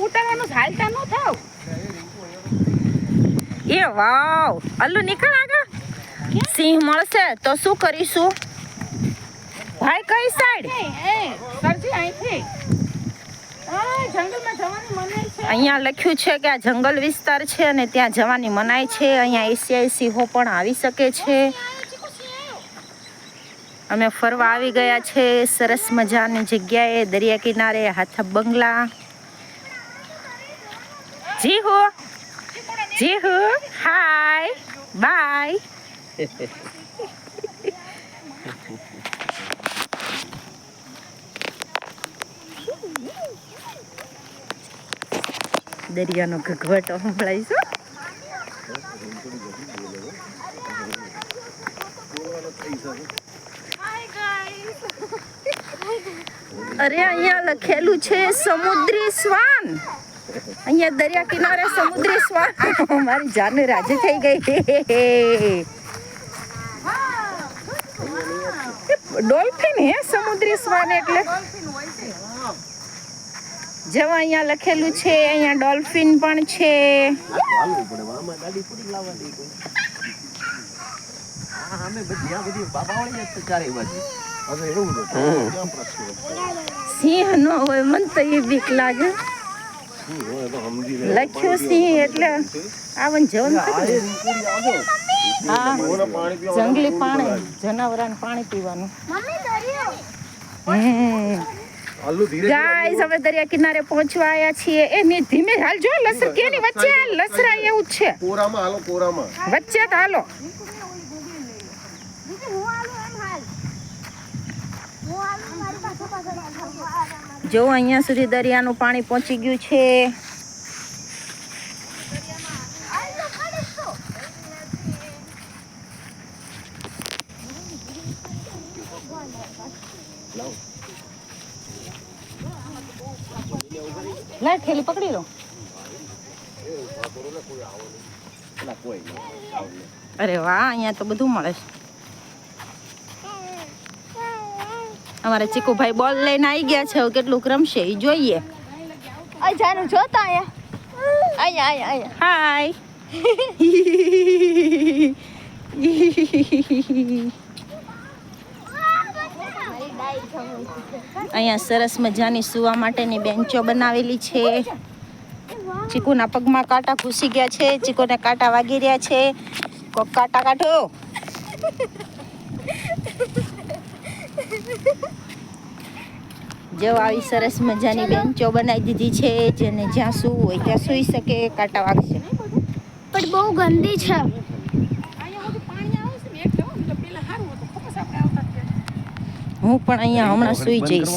ઉતારવાનું હાલતા ન થાવ. એ વાવ અલ્લુ નીકળ આગળ. સિંહ મળશે તો શું કરીશું ભાઈ? કઈ સાઈડ? સરજી અહીંથી. જંગલમાં જવાની મનાઈ છે. અહીંયા લખ્યું છે કે આ જંગલ વિસ્તાર છે અને ત્યાં જવાની મનાઈ છે. અહીંયા એશિયાઈ સિંહો પણ આવી શકે છે. અમે ફરવા આવી ગયા છે સરસ મજાની જગ્યાએ, દરિયા કિનારે, હાથા બંગલા. જી હો, જી હો, હાય બાય. દરિયાનો ઘઘવાટો સંભળાય છે. અરે અહીંયા લખેલું છે સમુદ્રી શ્વાન. અહીંયા દરિયા કિનારે સમુદ્રી શ્વાન. મારી જાન રાજી થઈ ગઈ. ડોલ્ફિન હે સમુદ્રી શ્વાન એટલે. જેવા અહીંયા લખેલું છે અહીંયા ડોલ્ફિન પણ છે. સિંહ નો હોય મને તો એ બીક લાગે. લખ્યું સિંહ એટલે આવન જવન. હા જંગલી પાણી, જનાવરાને પાણી પીવાનું. ગાઈસ હવે દરિયા કિનારે પહોંચવા આવ્યા છીએ. એ ધીમે હાલજો, લસર કેની વચ્ચે લસરા એવું જ છે. કોરામાં હાલો, કોરામાં વચ્ચે તો હાલો. જો અહીંયા સુધી દરિયાનું પાણી પહોંચી ગયું છે. લાઈ થેલી પકડી લો. અરે વાહ, અહીંયા તો બધું મળે છે. અમારા ચીકુભાઈ બોલ લઈને આવી ગયા છે. કેટલું રમશે એ જોઈએ. જાનું જોતા આયા. હાય. અહીંયા સરસ મજાની સુવા માટેની બેન્ચો બનાવેલી છે. ચીકુના પગમાં કાંટા ઘૂસી ગયા છે. ચીકુને કાંટા વાગી રહ્યા છે. કોક કાંટા કાઢો. જો આવી સરસ મજાની બેન્ચો બનાવી દીધી છે. જેને જ્યાં સૂવું હોય ત્યાં સૂઈ શકે. કાંટા વાગશે પણ બહુ ગંદી છે. હું પણ અહીંયા હમણાં સૂઈ જઈશ.